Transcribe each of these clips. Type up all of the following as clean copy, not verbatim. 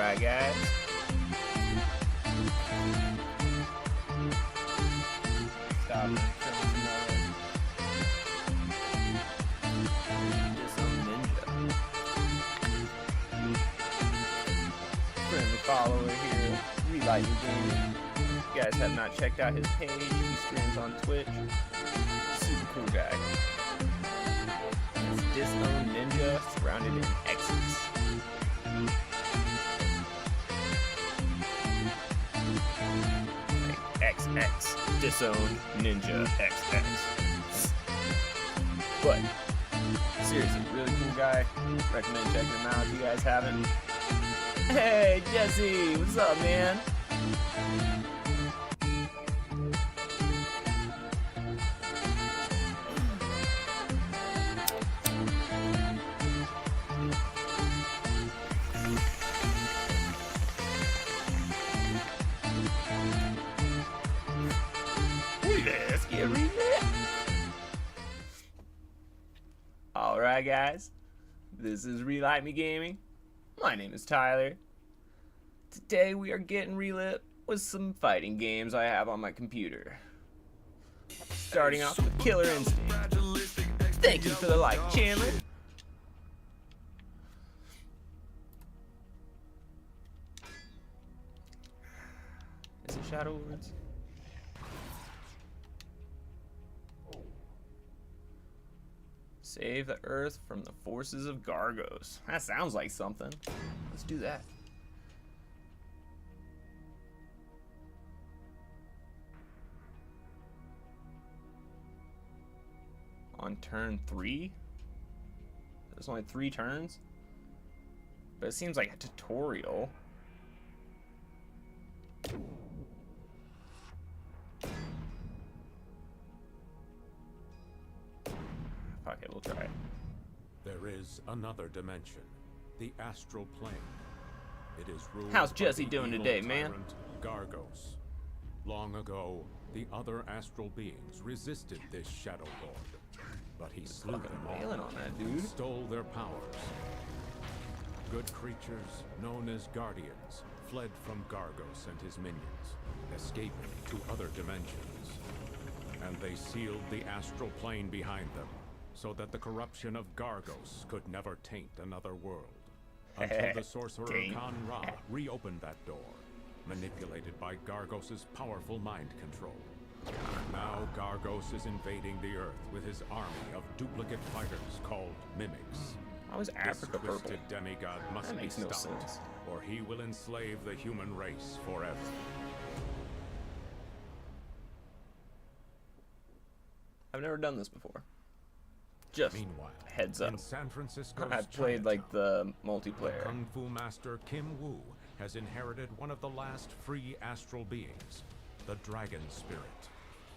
Alright, guys. Stop it. Friendly follower here, Relight Gaming. If you guys have not checked out his page, he streams on Twitch. Super cool guy. He's disowned ninja surrounded in X's. Like XX, disowned ninja XX. But seriously, really cool guy. Recommend checking him out if you guys haven't. Hey, Jesse, what's up, man? Let's get relit. Alright, guys. This is Relight Me Gaming. My name is Tyler. Today we are getting relit with some fighting games I have on my computer. Starting off with Killer Instinct. Thank you for the like, Chandler. Is it Shadow Lords? Save the Earth from the forces of Gargos. That sounds like something. Let's do that. On turn 3? There's only 3 turns? But it seems like a tutorial. Okay, we'll try it. There is another dimension, the astral plane. It is ruled How's by Jesse the doing evil today, man? tyrant Gargos. Long ago, the other astral beings resisted this Shadow Lord, but he slew them all Wailing on that and dude. stole their powers. Good creatures, known as Guardians, fled from Gargos and his minions, escaping to other dimensions. And they sealed the astral plane behind them, so that the corruption of Gargos could never taint another world. Until the sorcerer Khan Ra reopened that door, manipulated by Gargos' powerful mind control. Now Gargos is invading the Earth with his army of duplicate fighters called Mimics. How is Africa This purple? twisted demigod must That be makes no stopped, sense. or he will enslave the human race forever. I've never done this before. Just Meanwhile, heads up. in San Francisco's I've played like the multiplayer. Kung Fu master Kim Woo has inherited one of the last free astral beings, the Dragon Spirit,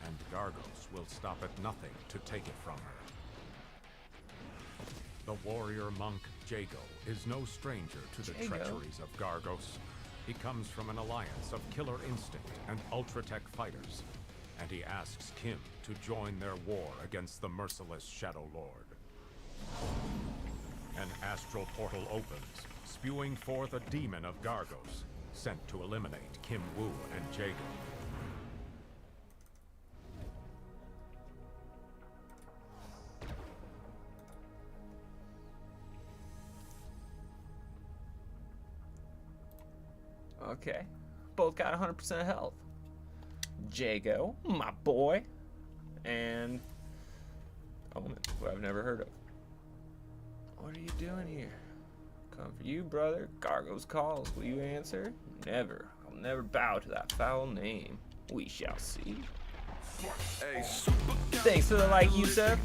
and Gargos will stop at nothing to take it from her. The warrior monk Jago is no stranger to the treacheries of Gargos. He comes from an alliance of Killer Instinct and Ultratech fighters, and he asks Kim to join their war against the merciless Shadow Lord. An astral portal opens, spewing forth a demon of Gargos, sent to eliminate Kim Woo and Jago. Okay. Both got 100% health. Jago, my boy. And Omen, who I've never heard of. What are you doing here? Come for you, brother. Gargos calls. Will you answer? Never. I'll never bow to that foul name. We shall see. Thanks for the like, Yusef.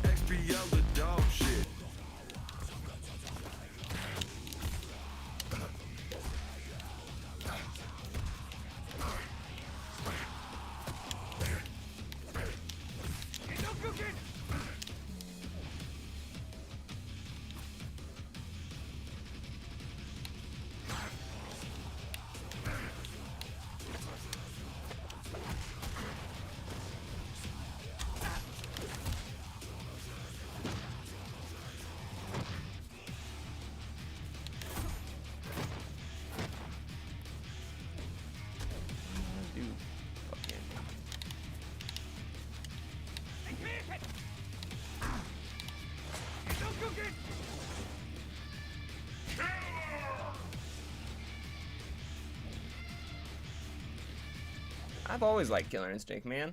I've always liked Killer Instinct, man.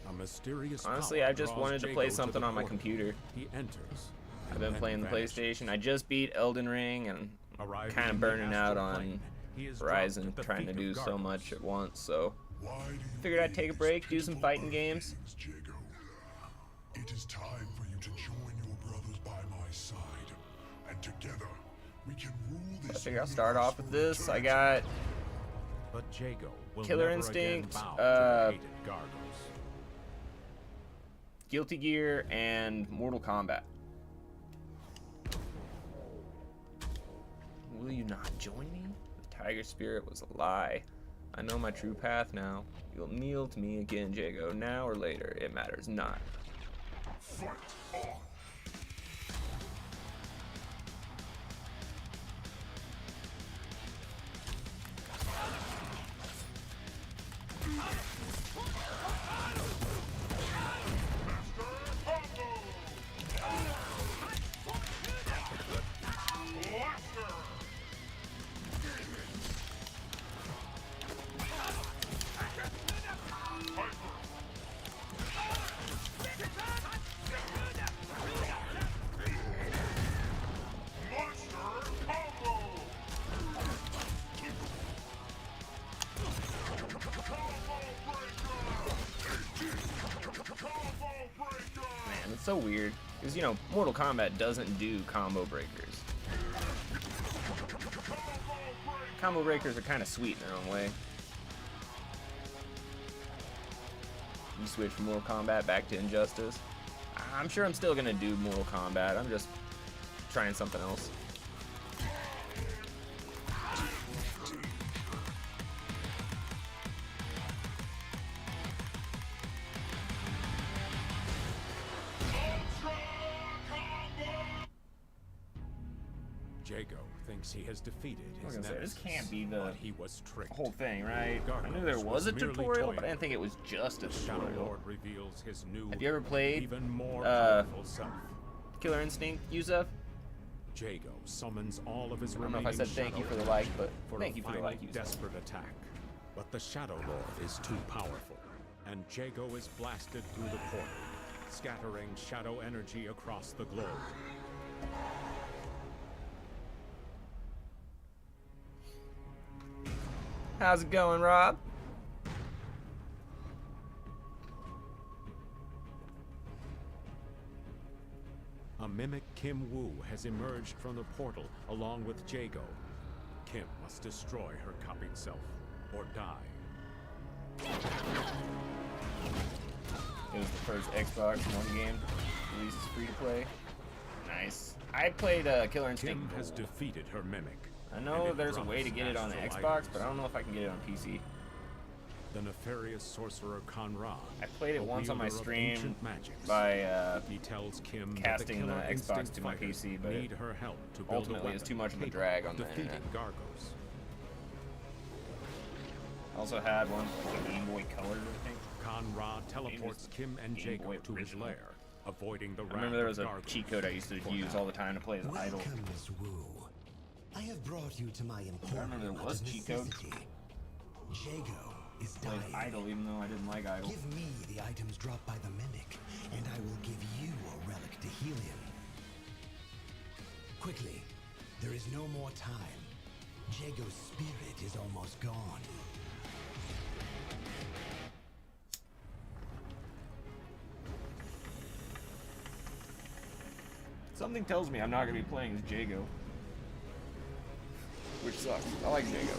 A mysterious Honestly, power I just draws wanted to Jago play the something on my portal. computer. He enters. I've been playing the PlayStation. I just beat Elden Ring and Arriving kind of in the burning out astral on plane, he is dropped Horizon, at the trying to feet do of so Gargos. much at once. So Why do you figured I'd play take a these break, do some pitiful fighting earth games. Jago? It is time for you to join your brothers by my side, and together we can rule this. I figure I'll start universe off with for this. I eternity. got But Jago will Killer never Instinct, again bow to the hated Gargos. Guilty Gear and Mortal Kombat. Will you not join me? The tiger spirit was a lie. I know my true path now. You'll kneel to me again, Jago. Now or later, it matters not. Fight on. Man, it's so weird. Because, you know, Mortal Kombat doesn't do combo breakers. Combo breakers are kind of sweet in their own way. You switch from Mortal Kombat back to Injustice. I'm sure I'm still going to do Mortal Kombat. I'm just trying something else. Jago thinks he has defeated I was his gonna say, this nemesis, can't be the but he was tricked. whole thing, right? I knew Gargos there was a merely tutorial, but I toying. didn't think it was just a The Shadow tutorial. Lord reveals his new, Have you ever played even more powerful self. Killer Instinct, Yusuf? Jago summons all of his I don't know if I remaining said thank you shadow for the like, energy but for thank a you for the final like, Yusuf. desperate attack. But the Shadow Lord is too powerful, and Jago is blasted through the portal, scattering shadow energy across the globe. How's it going, Rob? A mimic Kim Woo has emerged from the portal along with Jago. Kim must destroy her copied self, or die. It was the first Xbox One game released free to play. Nice. I played Killer Instinct. Kim has defeated her mimic. I know and there's a way to runs get it on the astral Xbox, items. but I don't know if I can get it on PC. The nefarious sorcerer Conrad. I played it a once on my wielder of stream ancient magics. by He tells Kim casting that the the Killer Xbox Instinct to my fighters PC, but need her help to build ultimately a weapon it's too much of a capable drag of on the defeating internet. Gargos. I also had one like a Game Boy Color, I think. Conrad teleports Kim and Game Jago Boy to his original. lair, avoiding the I wrath remember there was of a Gargos. cheat code I used to use all the time to play as Idol. Welcome, Miss Wu. I have brought you to my emporium remember there out was of cheat code. necessity. Jago is Played dying. Idol even though I didn't like Idol. Give me the items dropped by the mimic, and I will give you a relic to heal him. Quickly, there is no more time. Jago's spirit is almost gone. Something tells me I'm not going to be playing as Jago. Which sucks. I like Jago.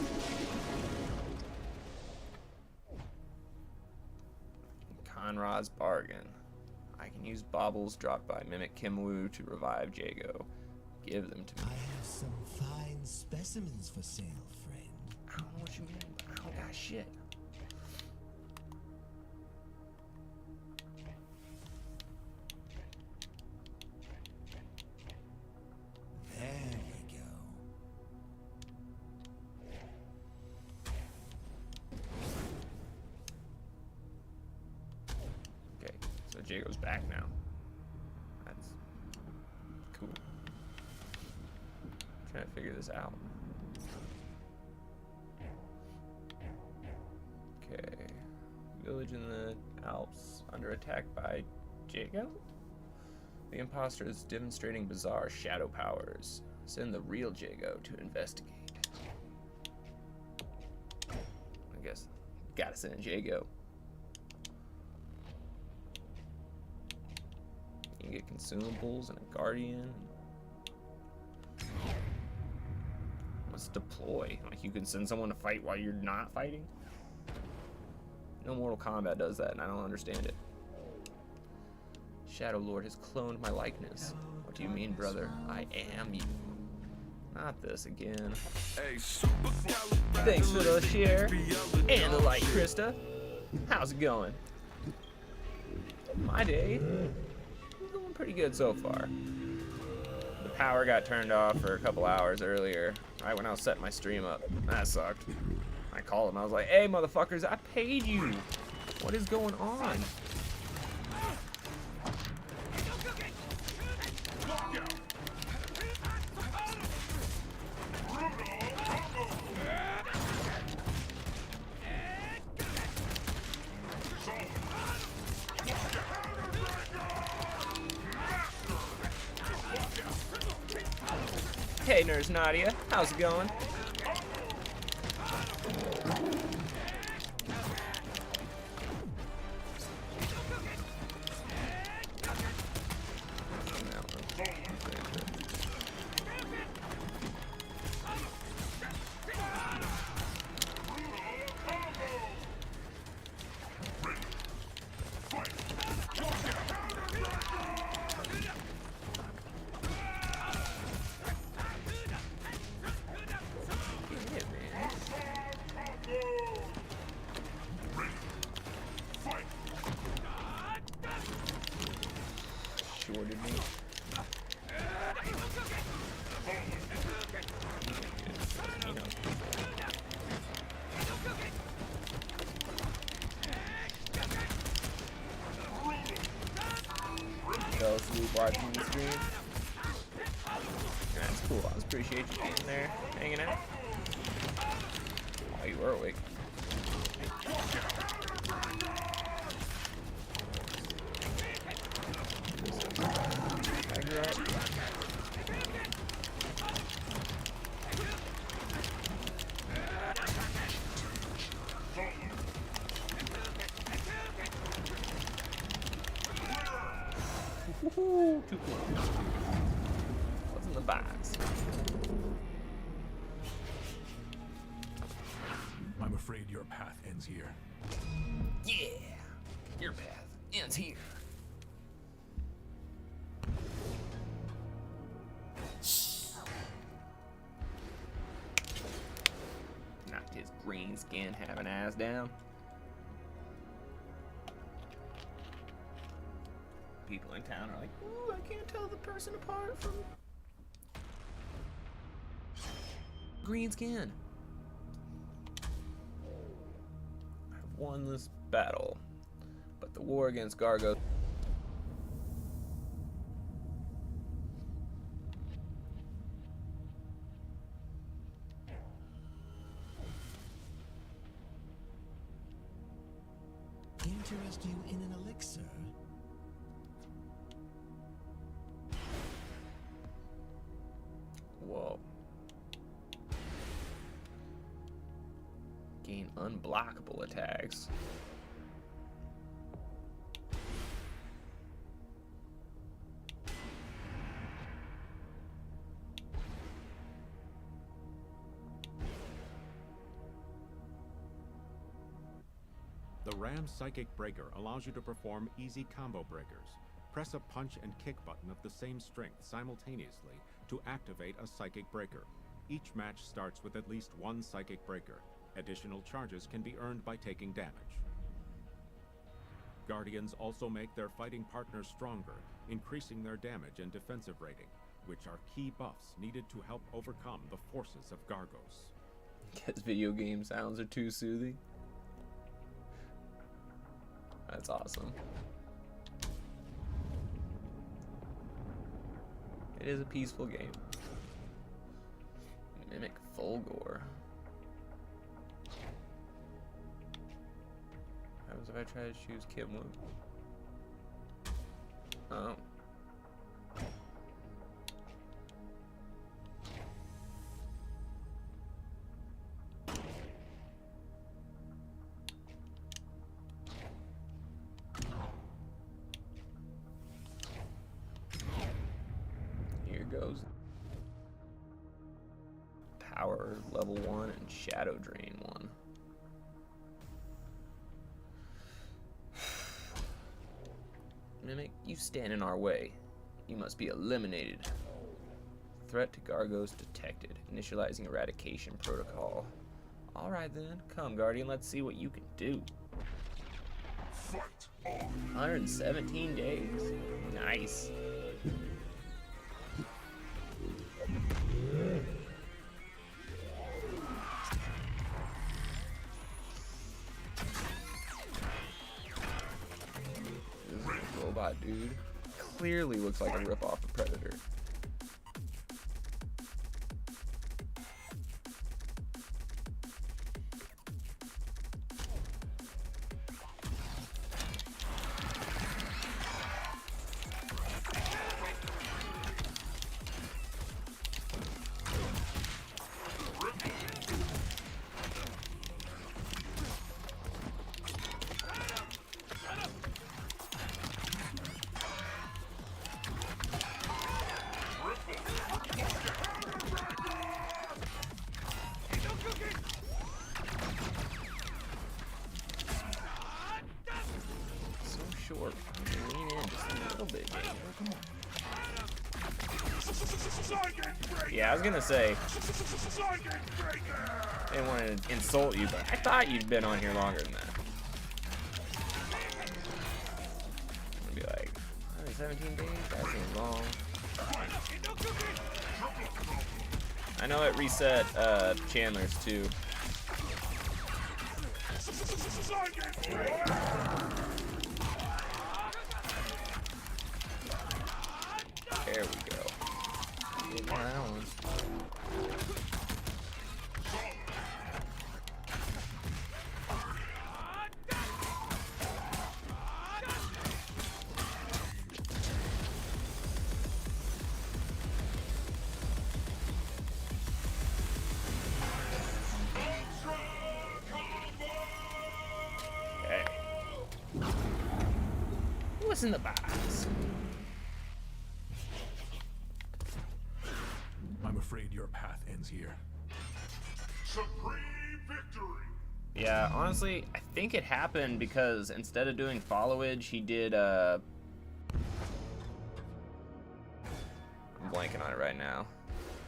Conrad's Bargain. I can use baubles dropped by Mimic Kim Woo to revive Jago. Give them to me. I have some fine specimens for sale, friend. I don't know what you mean. I don't got shit. There we go. Okay, so Jago's back now. That's cool. Trying to figure this out. Okay. village in the Alps under attack by Jago? The imposter is demonstrating bizarre shadow powers. Send the real Jago to investigate. I guess gotta send Jago. You can get consumables and a guardian. What's deploy? Like you can send someone to fight while you're not fighting? No Mortal Kombat does that, and I don't understand it. Shadow Lord has cloned my likeness. What do you mean, brother? I am you. Not this again. Thanks for the share and the like, Krista. How's it going? My day is going pretty good so far. The power got turned off for a couple hours earlier, right when I was setting my stream up. That sucked. I called him. I was like, hey, motherfuckers, I paid you. What is going on? Hey, Nurse Nadia, how's it going? Shorted me. Fell asleep watching the stream. That's cool. I appreciate you being there, hanging out. Oh, you were awake. Woohoo! Too cool. What's in the box? I'm afraid your path ends here. Yeah! Your path ends here. Knocked his green skin having ass down. People in town are like, ooh, I can't tell the person apart from green skin. I've won this battle, but the war against Gargo. Interest you in an elixir? Whoa. Gain unblockable attacks. The Ram Psychic Breaker allows you to perform easy combo breakers. Press a punch and kick button of the same strength simultaneously to activate a Psychic Breaker. Each match starts with at least one Psychic Breaker. Additional charges can be earned by taking damage. Guardians also make their fighting partners stronger, increasing their damage and defensive rating, which are key buffs needed to help overcome the forces of Gargos. Guess video game sounds are too soothing. That's awesome. It is a peaceful game. Mimic Fulgor. I was if I try to choose Kim Woo? Oh. Here goes. Power level 1 and Shadow Drain 1. Mimic, you stand in our way. You must be eliminated. Threat to Gargos detected. Initializing eradication protocol. Alright then, come Guardian, let's see what you can do. Fight on! 117 days. Nice. This robot dude clearly looks like a ripoff of Predator. Short. Lean in just a little bit, Jacob. Come on. Yeah, I was gonna say, I didn't want to insult you, but I thought you'd been on here longer than that. I'm gonna be like, 117 days? That seems long. I know it reset Chandler's too. There we go. Get one of that one. Okay. What's in the box? I'm afraid your path ends here. Supreme victory! Yeah, honestly, I think it happened because instead of doing followage, he did, I'm blanking on it right now.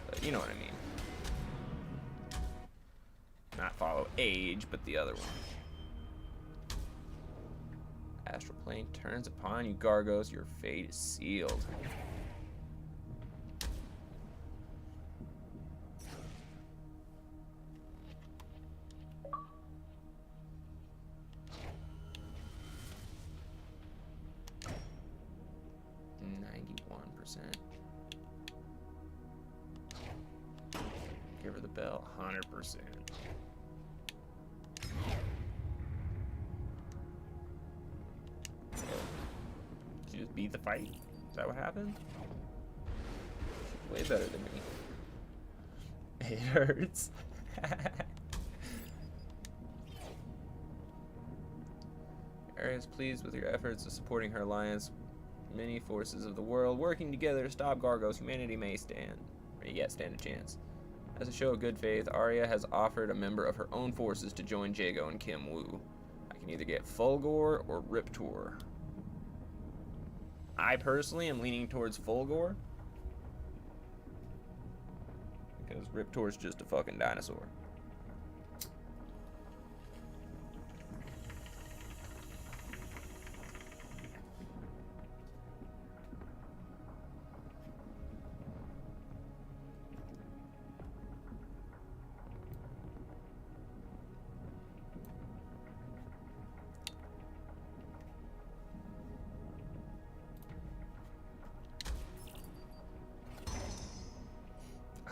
But you know what I mean. Not follow age, but the other one. Astral plane turns upon you, Gargos. Your fate is sealed. Give her the bell, 100%. She just beat the fight? Is that what happened? She's way better than me. It hurts. Arya is pleased with your efforts of supporting her alliance. Many forces of the world working together to stop Gargos. Humanity may stand, or yet stand a chance. As a show of good faith, Arya has offered a member of her own forces to join Jago and Kim Woo. I can either get Fulgor or Riptor. I personally am leaning towards Fulgor, because Riptor's just a fucking dinosaur.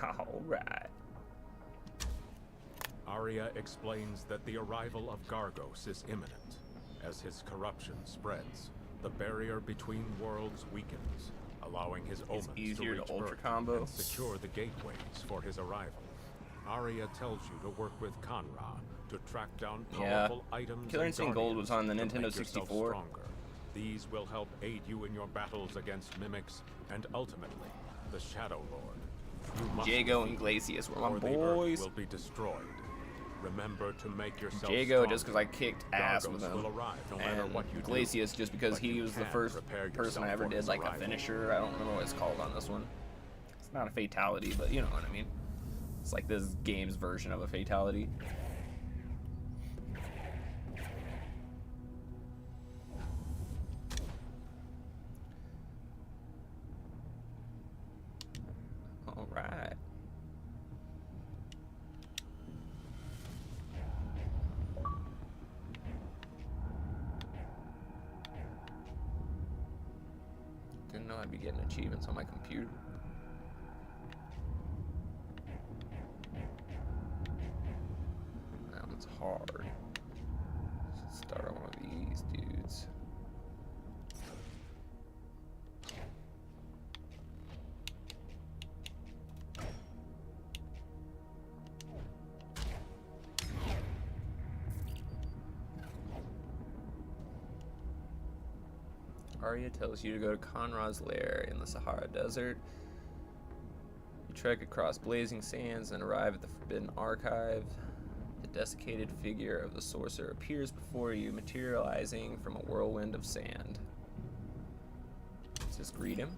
All right. Arya explains that the arrival of Gargos is imminent. As his corruption spreads, the barrier between worlds weakens, allowing his omens to easier to reach ultra Earth combo. and secure the gateways for his arrival. Arya tells you to work with Kanra to track down powerful items. Killer and Instinct Gold was on the guardians to Nintendo make yourself 64. stronger. These will help aid you in your battles against mimics and ultimately the Shadow Lord. You must Jago and Glacius were my or the Earth boys. will be destroyed. Remember to make yourself Jago just stronger. because I kicked ass with Gargos him, will arrive no matter and what you do. Glacius just because But he you was the can first prepare person I yourself ever for did his like a arrival. finisher. I don't remember what it's called on this one. It's not a fatality, but you know what I mean. It's like this game's version of a fatality. All right. Didn't know I'd be getting achievements on my computer. That one's hard. Let's start on one of these dudes. Arya tells you to go to Conrad's lair in the Sahara Desert. You trek across blazing sands and arrive at the Forbidden Archive. The desiccated figure of the sorcerer appears before you, materializing from a whirlwind of sand. Just greet him.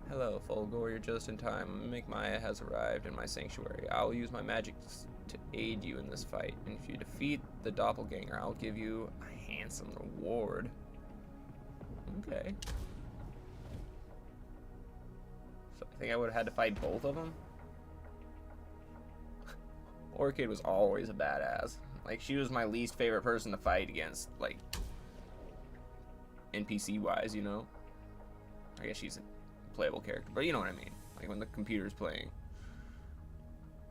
Hello, Fulgor, you're just in time. Mimic Maya has arrived in my sanctuary. I will use my magic to aid you in this fight, and if you defeat the doppelganger, I'll give you a handsome reward. Okay. So I think I would have had to fight both of them. Orchid was always a badass. Like, she was my least favorite person to fight against, like, NPC-wise, you know? I guess she's a playable character, but you know what I mean. Like, when the computer's playing.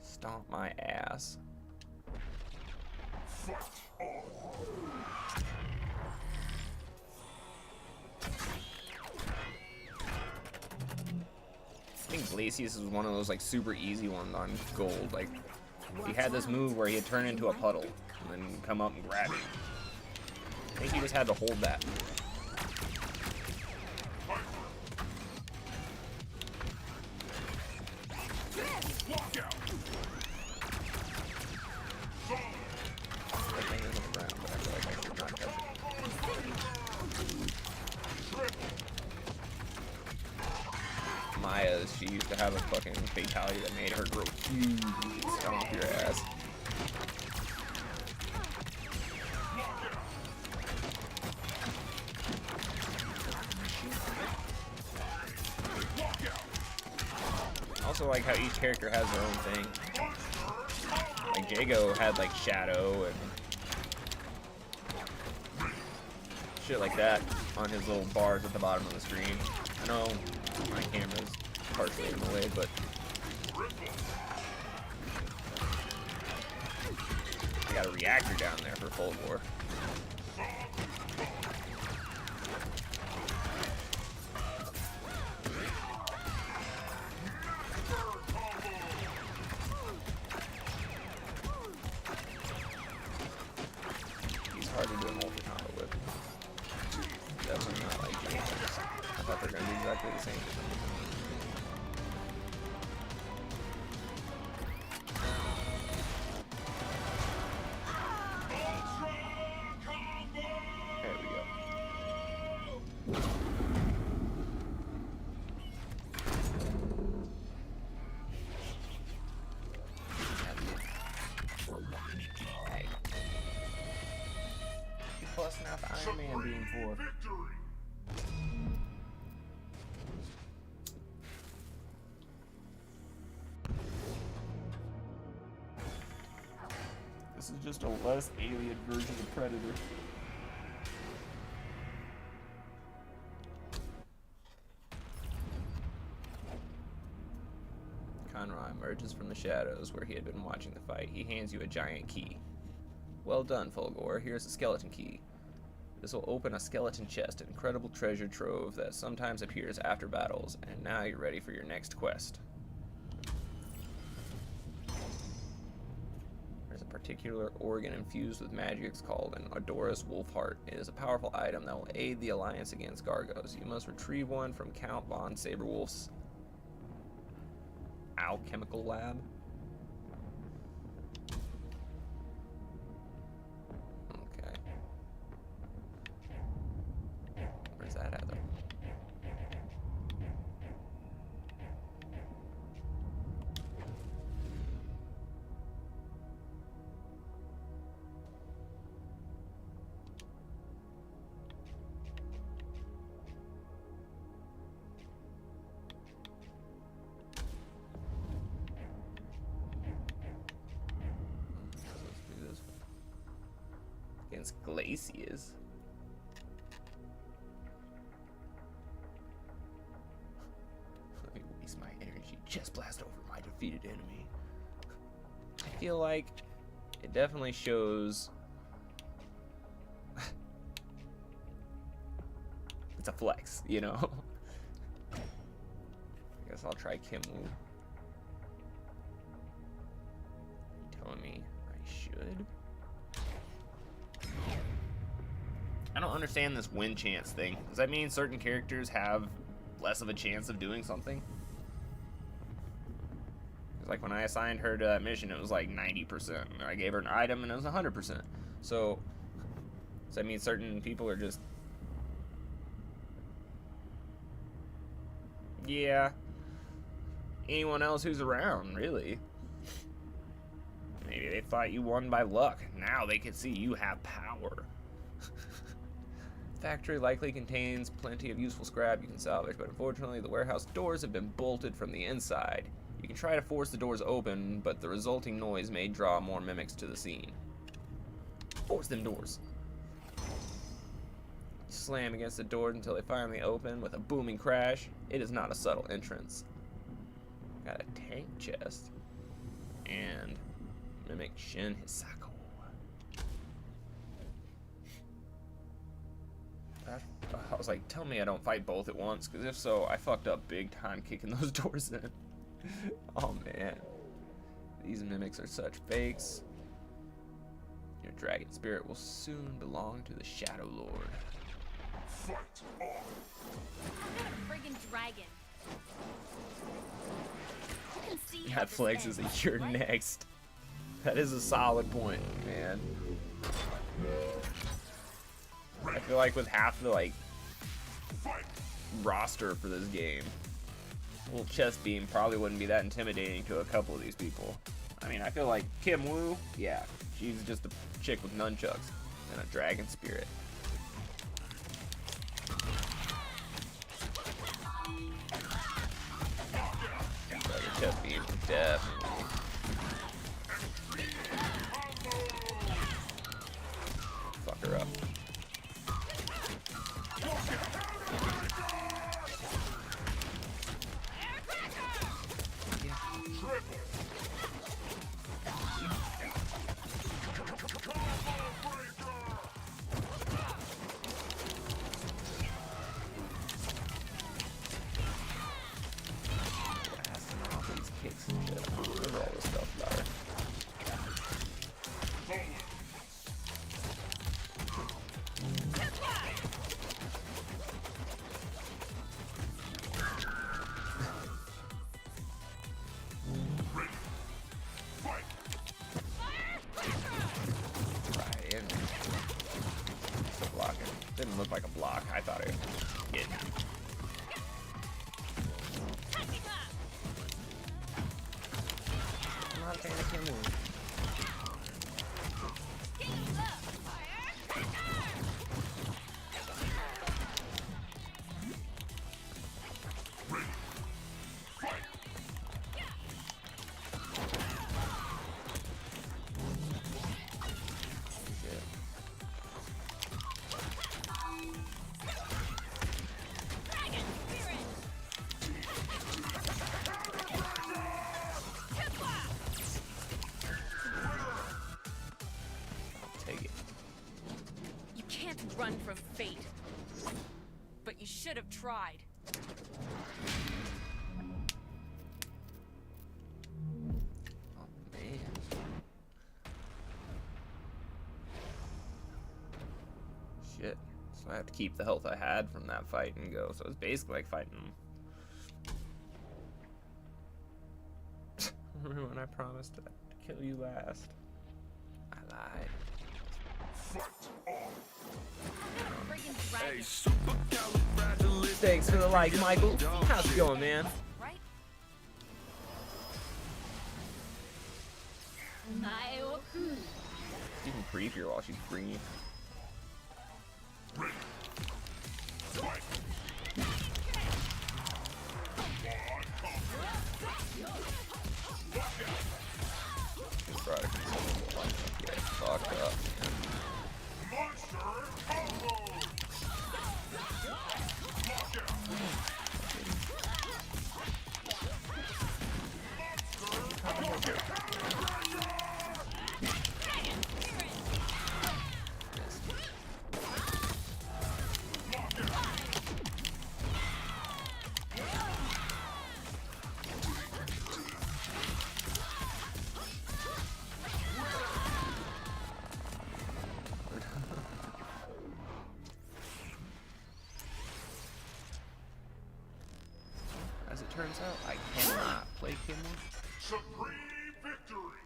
Stomp my ass. I think Glacius is one of those like super easy ones on gold. Like he had this move where he'd turn into a puddle and then come up and grab it. I think he just had to hold that. That thing is on the ground, but I feel like I should not touch it. Maya, she used to have a fucking fatality that made her grow huge and stomp your ass. I also like how each character has their own thing. Like Jago had like shadow and shit like that on his little bars at the bottom of the screen. I know my camera's partially in the way, but I got a reactor down there for Fulgor. He's hard to do a multi-combo with. Definitely not like James. I thought they were going to be exactly the same. There we go. Hey. He's busting out the Iron Man beam for. This is just a less alien version of Predator. Conroy emerges from the shadows where he had been watching the fight. He hands you a giant key. Well done, Fulgore. Here's a skeleton key. This will open a skeleton chest, an incredible treasure trove that sometimes appears after battles, and now you're ready for your next quest. There's a particular organ infused with magic. It's called an Odorous Wolfheart. It is a powerful item that will aid the alliance against Gargos. You must retrieve one from Count von Saberwolf's alchemical lab. Okay. Where's that at, though? Against glaciers. Let me waste my energy. Chest blast over my defeated enemy. I feel like it definitely shows. It's a flex, you know? I guess I'll try Kimwu. You telling me I should? I don't understand this win chance thing. Does that mean certain characters have less of a chance of doing something? It's like when I assigned her to that mission, it was like 90%. I gave her an item and it was 100%. So, does that mean certain people are just... Yeah. Anyone else who's around, really. Maybe they thought you won by luck. Now they can see you have power. Factory likely contains plenty of useful scrap you can salvage, but unfortunately the warehouse doors have been bolted from the inside. You can try to force the doors open, but the resulting noise may draw more mimics to the scene. Force them doors. Slam against the doors until they finally open with a booming crash. It is not a subtle entrance. Got a tank chest. And mimic Shin Hisako. I was like, tell me I don't fight both at once, because if so, I fucked up big time kicking those doors in. Oh man. These mimics are such fakes. Your dragon spirit will soon belong to the Shadow Lord. Fight on! I'm not a friggin' dragon. You can see how That this flex is a ends, you're right? next. That is a solid point, man. I feel like with half the like roster for this game, a little chest beam probably wouldn't be that intimidating to a couple of these people. I mean, I feel like Kimwu, yeah, she's just a chick with nunchucks and a dragon spirit. But the chest beam definitely. Fuck her up. Blasting off these kicks and shit. Remember all this stuff about her. Right, still blocking. Didn't look like a block. I thought it hit. I'm not a fan of Kimwu. Shit. run from fate. But you should have tried. Oh man. Shit. So I have to keep the health I had from that fight and go. So it's basically like fighting him. Remember when I promised to kill you last? I lied. Thanks for the like, Michael. How's it going, man? Right? It's even creepier while she's green. This product is so fun. Yeah, fucked up, man. As it turns out, I cannot play Kimler. Supreme victory!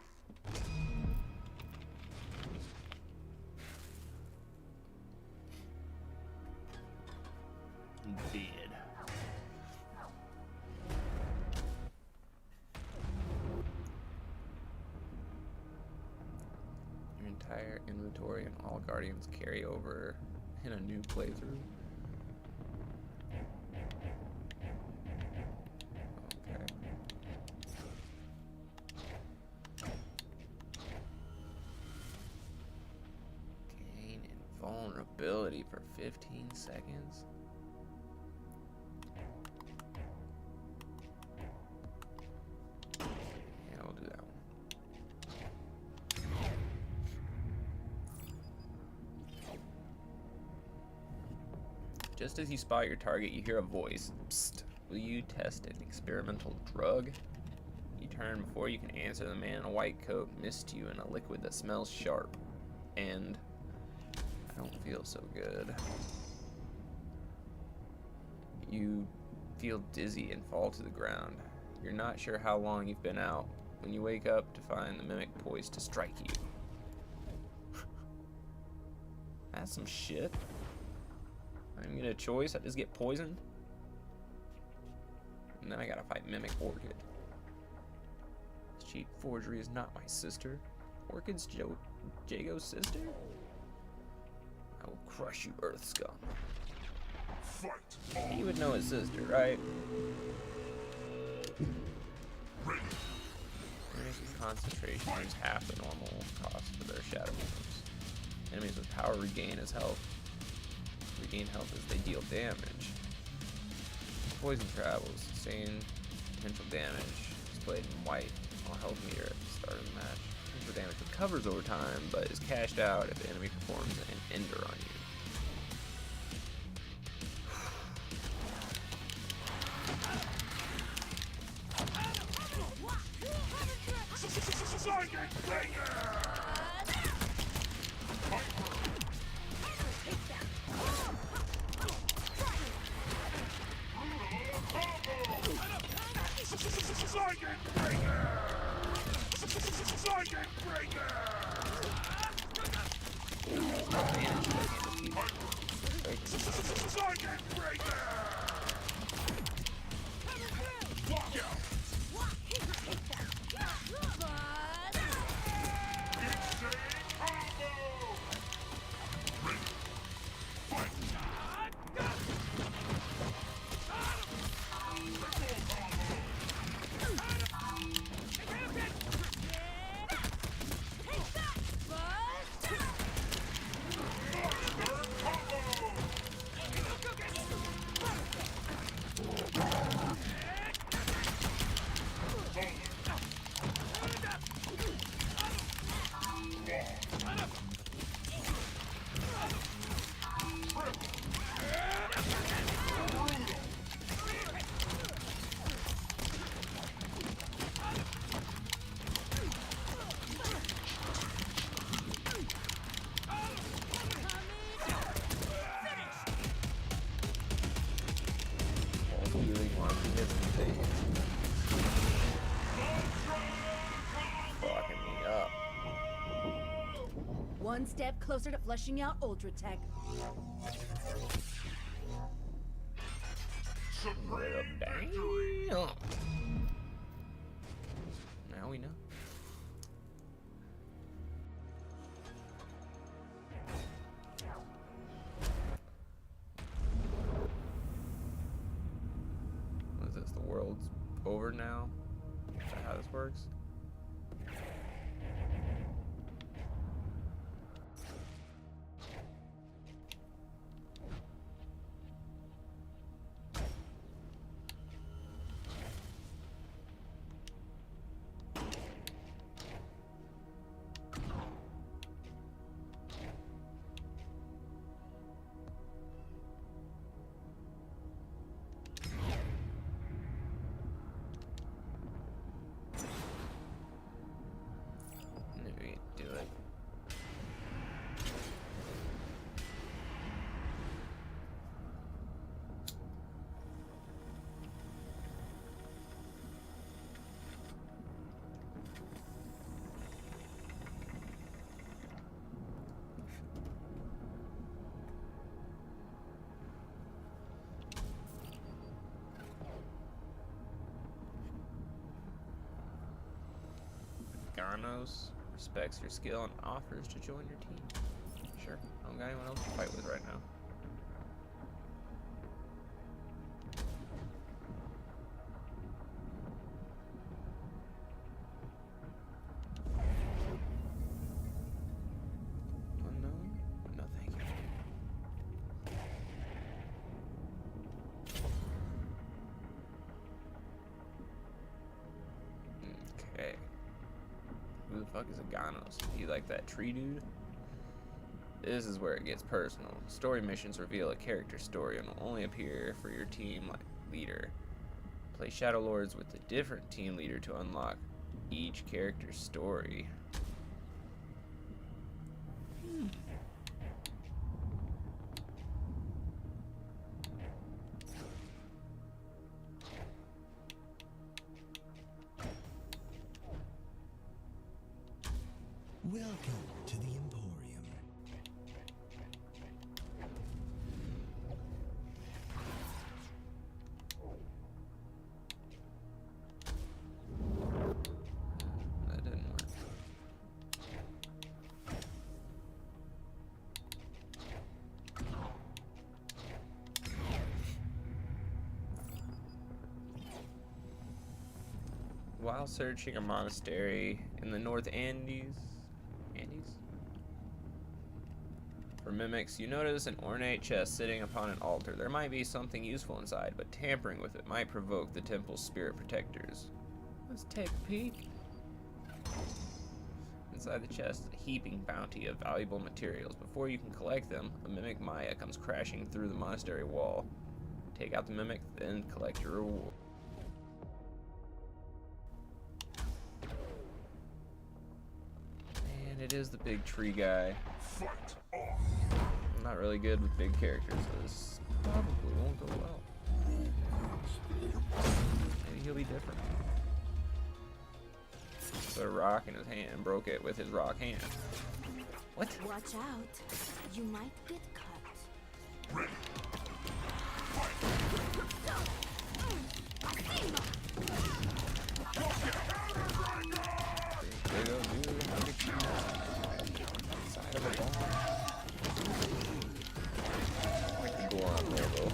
Dead. Your entire inventory and all guardians carry over in a new playthrough. Okay. Gain invulnerability for 15 seconds. Yeah, we'll do that one. Just as you spot your target, you hear a voice. Psst. Will you test an experimental drug? You turn before you can answer. The man in a white coat missed you in a liquid that smells sharp. And I don't feel so good. You feel dizzy and fall to the ground. You're not sure how long you've been out when you wake up to find the mimic poised to strike you. That's some shit. I didn't get a choice. I just get poisoned. And then I gotta fight Mimic Orchid. This cheap forgery is not my sister. Orchid's Jago's sister? I will crush you, Earth Scum. Fight! He would know his sister, right? Enemies with concentration use half the normal cost for their shadow moves. Enemies with power regain as health. Regain health as they deal damage. Poison travels, sustain potential damage, displayed in white on health meter at the start of the match. Potential damage recovers over time, but is cashed out if the enemy performs an ender on you. one step closer to flushing out Ultra Tech. Supreme Damn. Now we know. What is this? The world's over now? Is that how this works? Maybe do it. Garnos respects your skill and offers to join your team. Sure, I don't got anyone else to fight with right now. Unknown? No, thank you. Okay. Who the fuck is a Ganos? You like that tree dude? This is where it gets personal. Story missions reveal a character story and will only appear for your team leader. Play Shadow Lords with a different team leader to unlock each character's story. Welcome to the Emporium. That didn't work. While searching a monastery in the North Andes, for mimics, you notice an ornate chest sitting upon an altar. There might be something useful inside, but tampering with it might provoke the temple's spirit protectors. Let's take a peek. Inside the chest, a heaping bounty of valuable materials. Before you can collect them, a mimic Maya comes crashing through the monastery wall. Take out the mimic, then collect your reward. And it is the big tree guy. Fight on! I'm not really good with big characters, so this probably won't go well. Maybe he'll be different. Put a rock in his hand, broke it with his rock hand. What? Watch out. You might get cut. Ready! There you go, dude. How did you side of a ball? I could go on there, though.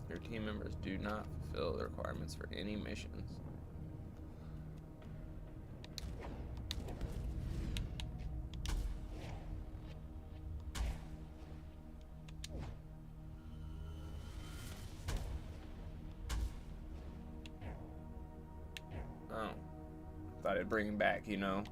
Your team members do not fulfill the requirements for any missions. Oh. Thought I'd bring him back, you know?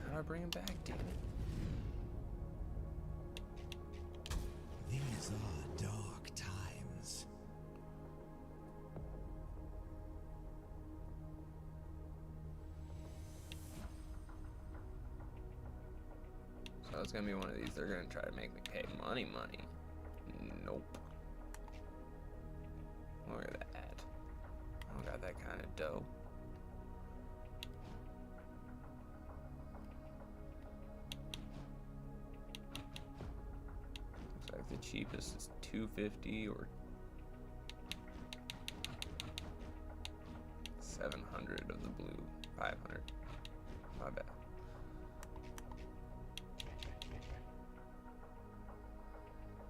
How do I bring him back, damn it? These are dark times. So it's gonna be one of these. They're gonna try to make me pay money. Nope. Look at that. I don't got that kind of dough. Looks like the cheapest is $250 or $700 of the blue. $500. My bad.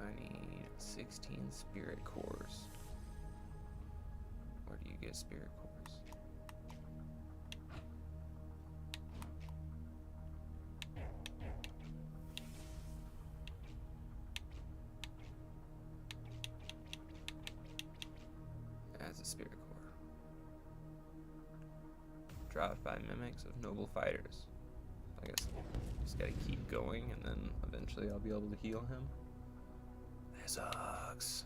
I need 16 spirit cores. Where do you get spirit cores? As a spirit core. Dropped by mimics of noble fighters. I guess I just gotta keep going and then eventually I'll be able to heal him. That sucks.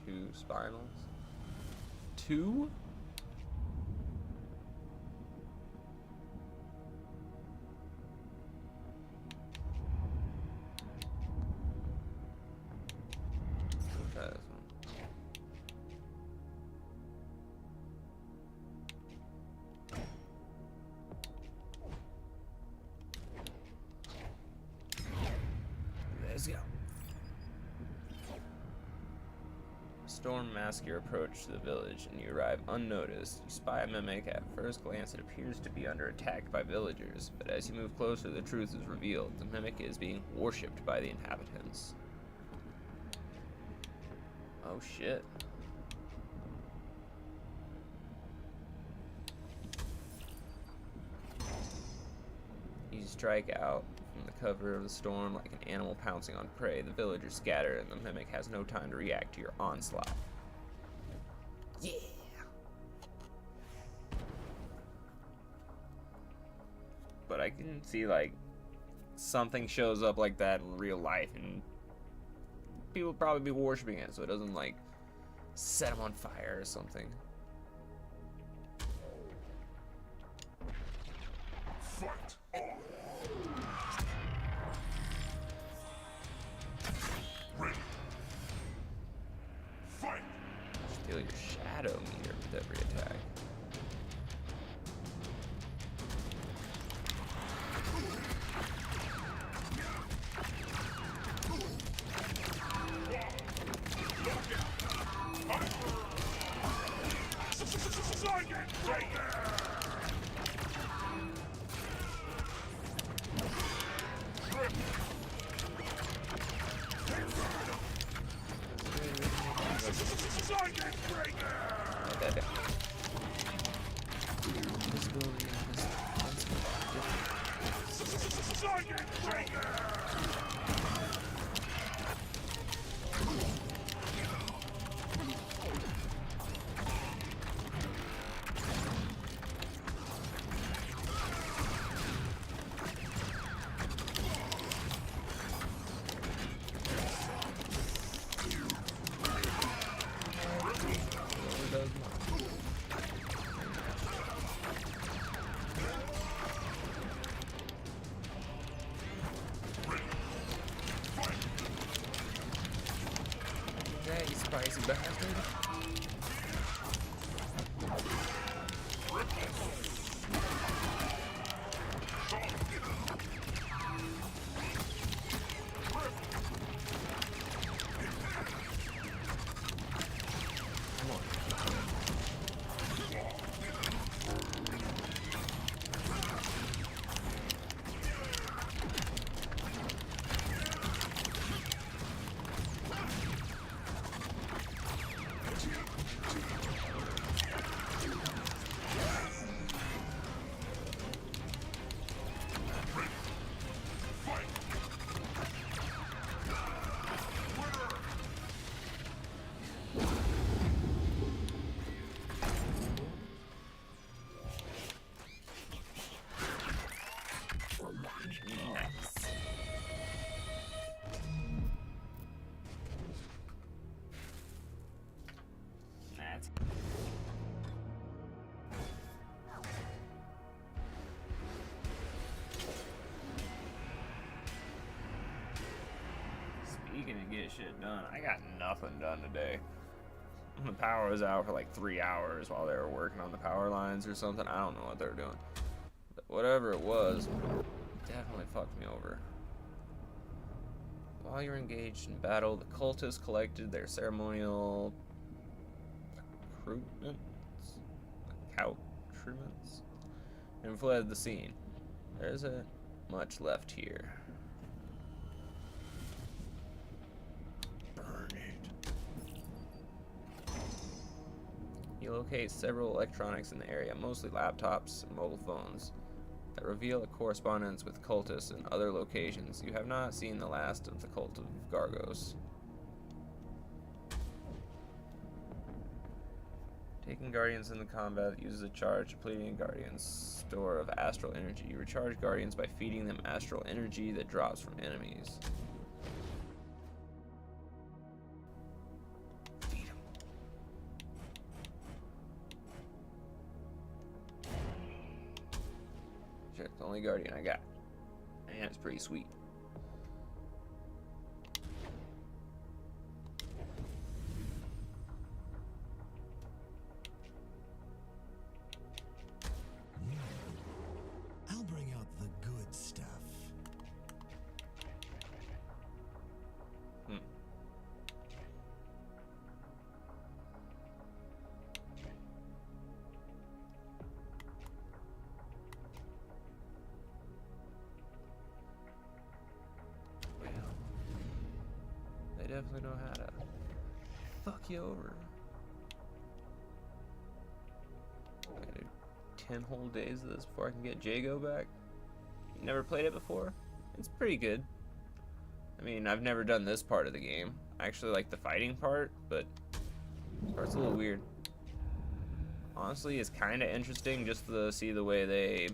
Two spinals. Two? Let's try this one. Let's go. Storm mask your approach to the village and you arrive unnoticed. You spy a mimic. At first glance, it appears to be under attack by villagers, but as you move closer, the truth is revealed. The mimic is being worshipped by the inhabitants. Oh shit. You strike out from the cover of the storm like an animal pouncing on prey. The villagers scatter and the mimic has no time to react to your onslaught. Yeah! But I can see like something shows up like that in real life and people would probably be worshiping it so it doesn't like set them on fire or something. Fight on! Ready! Fight! Steal your shadow meter with every attack. fancy bastard. Nice. That's speaking of get shit done, I got nothing done today. The power was out for like 3 hours while they were working on the power lines or something. I don't know what they were doing. But whatever it was, definitely fucked me over. While you're engaged in battle, the cultists collected their ceremonial accoutrements and fled the scene. There isn't much left here. Burn it. You locate several electronics in the area, mostly laptops and mobile phones, that reveal a correspondence with cultists in other locations. You have not seen the last of the cult of Gargos. Taking Guardians in the combat uses a charge, depleting Guardians' store of astral energy. You recharge Guardians by feeding them astral energy that drops from enemies. Feed 'em. Sure, it's the only Guardian I got. And it's pretty sweet. I'll bring out the good stuff. Well, they definitely know how to fuck you over. I gotta do 10 whole days of this before I can get Jago back. You never played it before? It's pretty good. I mean, I've never done this part of the game. I actually like the fighting part, but this part's a little weird. Honestly, it's kind of interesting just to see the way they